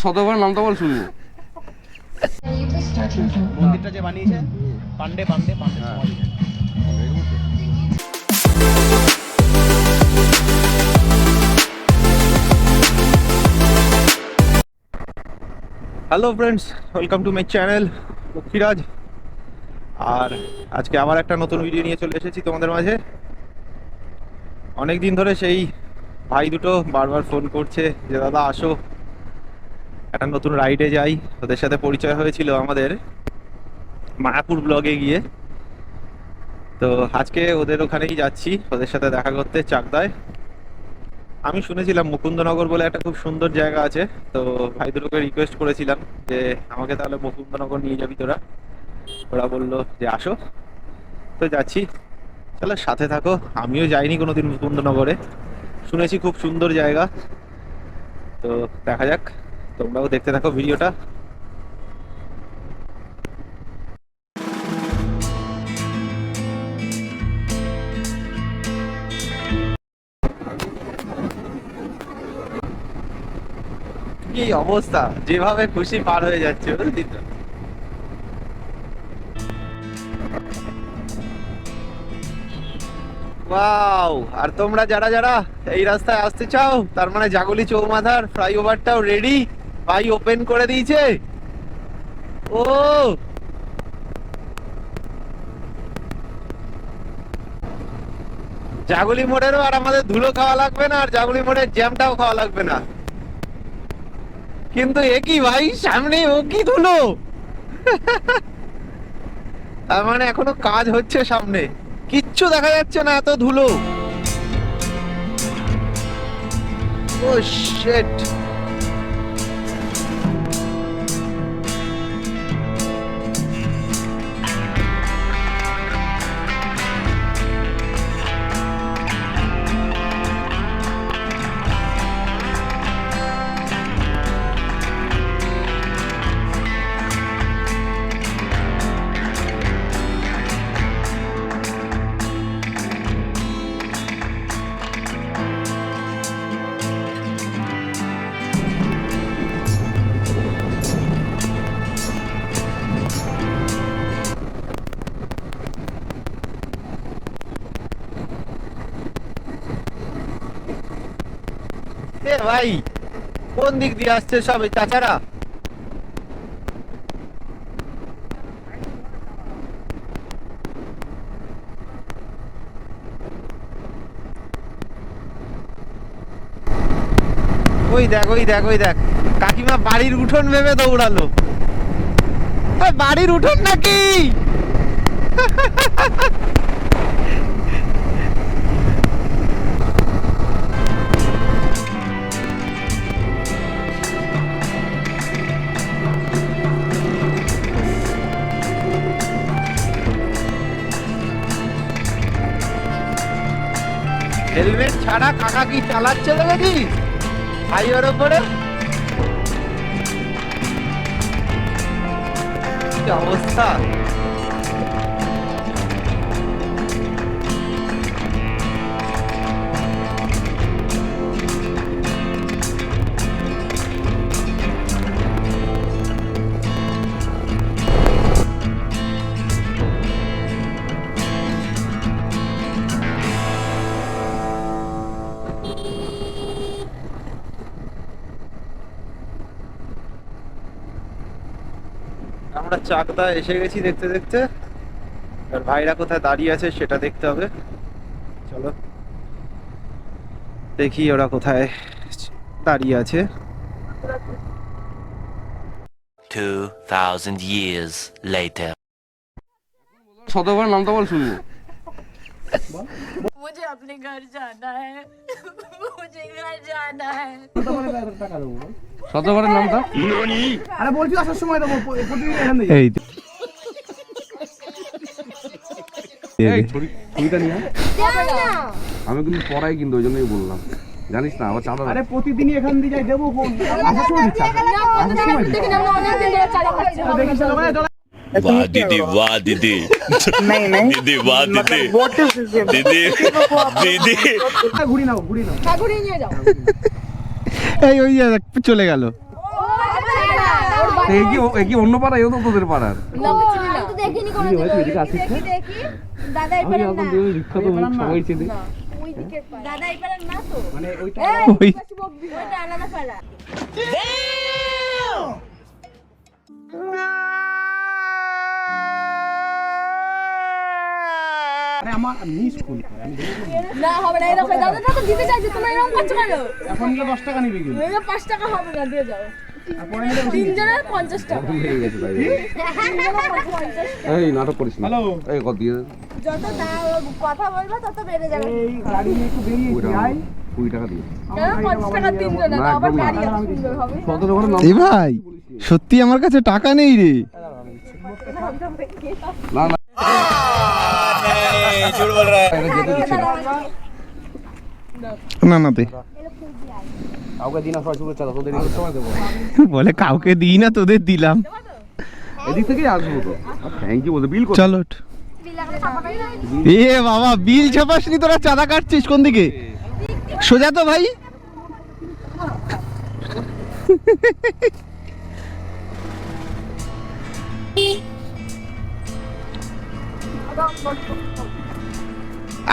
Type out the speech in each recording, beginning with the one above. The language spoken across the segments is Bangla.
শতবার নামটা বল শুনবো। মন্দিরটা যে বানিয়েছে পান্ডে পান্ডে পান্ডে সমাধি। Hello friends, welcome to my channel Lakshmiraj. আর আজকে আবার একটা নতুন ভিডিও নিয়ে চলে এসেছি তোমাদের মাঝে। অনেক দিন ধরে সেই ভাই দুটো বারবার ফোন করছে যে দাদা আসো, একটা নতুন রাইডে যাই। ওদের সাথে পরিচয় হয়েছিল আমাদের মায়াপুর ব্লগে গিয়ে। তো আজকে ওদের ওখানেই যাচ্ছি, ওদের সাথে দেখা করতে চাকদায়। আমি শুনেছিলাম মুকুন্দনগর বলে একটা খুব সুন্দর জায়গা আছে, তো ভাই দুটোকে রিকোয়েস্ট করেছিলাম যে আমাকে তাহলে মুকুন্দনগর নিয়ে যাবি তোরা। ওরা বললো যে আসো, তো যাচ্ছি। চলো সাথে থাকো, আমিও যাইনি কোনোদিন মুকুন্দনগরে, শুনেছি খুব সুন্দর জায়গা। তো দেখা যাক, তোমরাও দেখতে থাকো ভিডিওটা। কি অবস্থা, যেভাবে খুশি পার হয়ে যাচ্ছে বুঝলি তো। ওয়াও! আর তোমরা যারা যারা এই রাস্তায় আসতে চাও, তার মানে জাগলি চৌমাথার ফ্লাইওভারটাও রেডি, ভাই ওপেন করে দিয়েছে। ও জাগুলি মোড়েরও আর আমাদের ধুলো খাওয়া লাগবে না, আর জাগুলি মোড়ের জ্যামটাও খাওয়া লাগবে না। কিন্তু একই ভাই, সামনে ও কি ধুলো! তার মানে এখনো কাজ হচ্ছে সামনে, কিচ্ছু দেখা যাচ্ছে না, এত ধুলো। ও শিট! এ ভাই, কোন দিক দিয়ে আসছে সব এই চাচারা? ওই দেখ ওই দেখ ওই দেখ, কাকিমা বাড়ির উঠোন ভেবে দৌড়ালো। বাড়ির উঠোন নাকি? হেলমেট ছাড়া কাকা কি চালাচ্ছে দেখেছিস হাইওয়ের ওপরে? কি অবস্থা! আমরা চাকদা এসে গেছি দেখতে দেখতে। আর ভাইরা কোথায় দাঁড়িয়ে আছে সেটা দেখতে হবে। চলো দেখি ওরা কোথায় দাঁড়িয়ে আছে। 2000 years later. শতবার নামটা বল শুনবো। मुझे अपने घर जाना है, मुझे घर जाना है। শতবারের নামটা আরে বলছি আসার সময় দেবো, প্রতিদিন এখান থেকে। এই ছবিটা নিয়ে আমি কিন্তু পড়াই, কিন্তু ওই জন্যই বললাম, জানিস না আবার চাঁদা। আরে প্রতিদিনই এখান দিয়ে যাই, দেবো কোন আসার সময় দিচ্ছি, আসার সময় দিচ্ছি। দেখি চলো ভাই, চলো। वाह दीदी, वाह दीदी, नहीं नहीं दीदी वाह दीदी, व्हाट इज दिस दीदी दीदी। ঘুরি নাও ঘুরি নাও। ঘুরিয়ে নিয়ে যাও। এই ওই যে চলে গেল। এ কি অন্য পাড়া? এও তো তোদের পাড়ার। আমি তো দেখিনি কোনো দিন। দেখি দাদা এই পারেন না। বিখ্যাত মুখ সবাই চেনে। ওই দিকে দাদা এই পারেন না তো। মানে ওইটা ওই ওটা আলাদা পাড়া। আরে আমার মিস ফোন করে আমি না হবে না, এরকম দাদা তো দিতে চাইছে, তুমি এরকম করছো কেন? এখন নিলে 10 টাকা নিবি কিন্তু। এটা 5 টাকা হবে না, দিয়ে যাও। তিনজনের 50 টাকা। হয়ে গেছে তাই। তিনজনের 50 এই নাটক করিস না। হ্যালো এই কত দিয়ে দে। যত কথা বলবা তত বেড়ে যাবে। এই গাড়ি নিয়ে একটু বেরিয়েছি আই 20 টাকা দিয়ে। কেন 50 টাকা তিনজনের? না, আবার একদম গাড়ি না। এত সুন্দর হবে। 17 করে নাম। এই ভাই সত্যি আমার কাছে টাকা নেই রে। না না झूठ बोल रहा है এটা যেতে দিচ্ছে না। না না তে কাউকে দিনা সবাই শুরু চালা তোদের এই সময় দেবো। বলে কাউকে দিই না, তোদের দিলাম। এদিক থেকেই আসবো তো। থ্যাংক ইউ বলতে বিল কর। চলো এ বাবা, বিল ছাপাসনি তোরা? চাঁদা কাটছিস কোন দিকে? সোজা তো ভাই।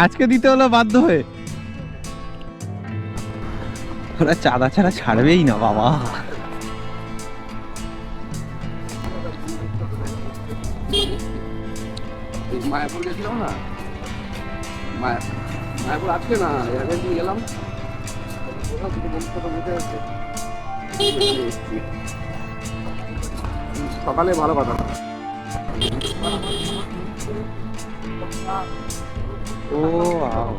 আজকে দিতে হলো বাধ্য হয়ে। ওরা চাঁদা ছাড়া ছাড়বেই না বাবা। মায়াপুর গেছিলাম না, মায়াপুর আজকে না এর আগে দিন গেলাম। ওখান থেকে বন্ধুর সাথে বসে আছে। সকালে ভালো কথা। ও ওয়াও।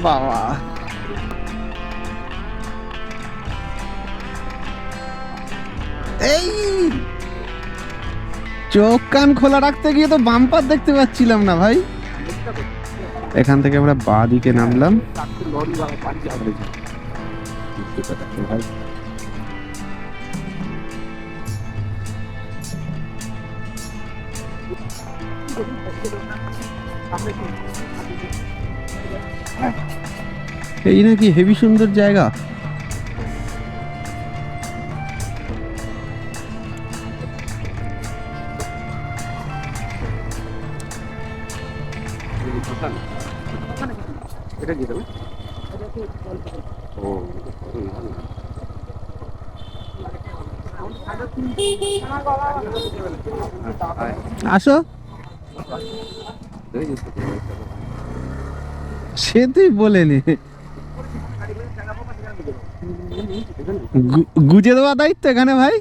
বাবা এই চোখ কান খোলা রাখতে গিয়ে তো বাম্পার দেখতে পাচ্ছিলাম না ভাই। এখান থেকে আমরা বাঁ দিকে নামলাম। এই নাকি হেভি সুন্দর জায়গা। এটা কি দেবে? ও আসো, সে তুই বলে নে। গুজে দেওয়া দায়িত্ব এখানে ভাই।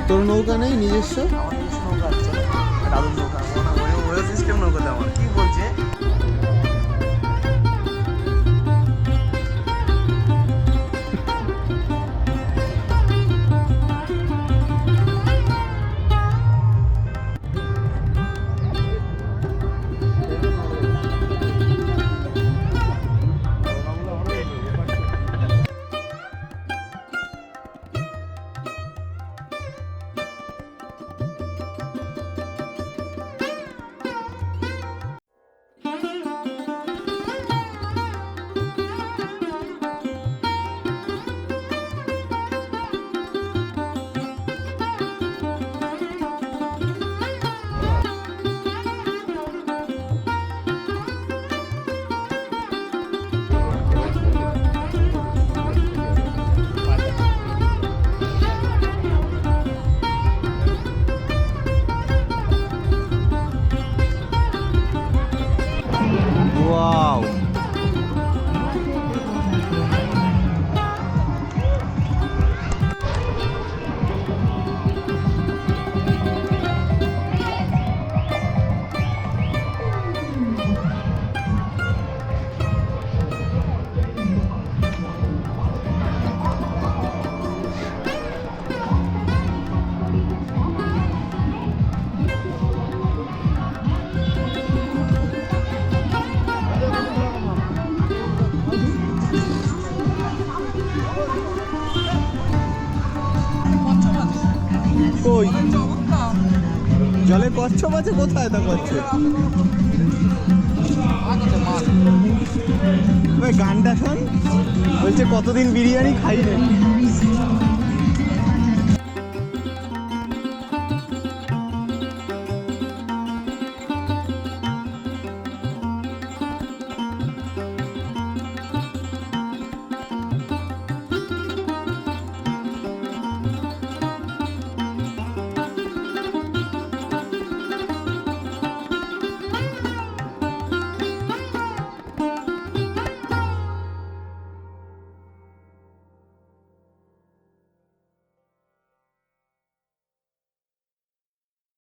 তোর নৌকা নেই নিজস্ব? জলে কচ্ছপ আছে কোথায় তা কচ্ছপ? ভাই গানটা শোন, বলছে কতদিন বিরিয়ানি খাইনি।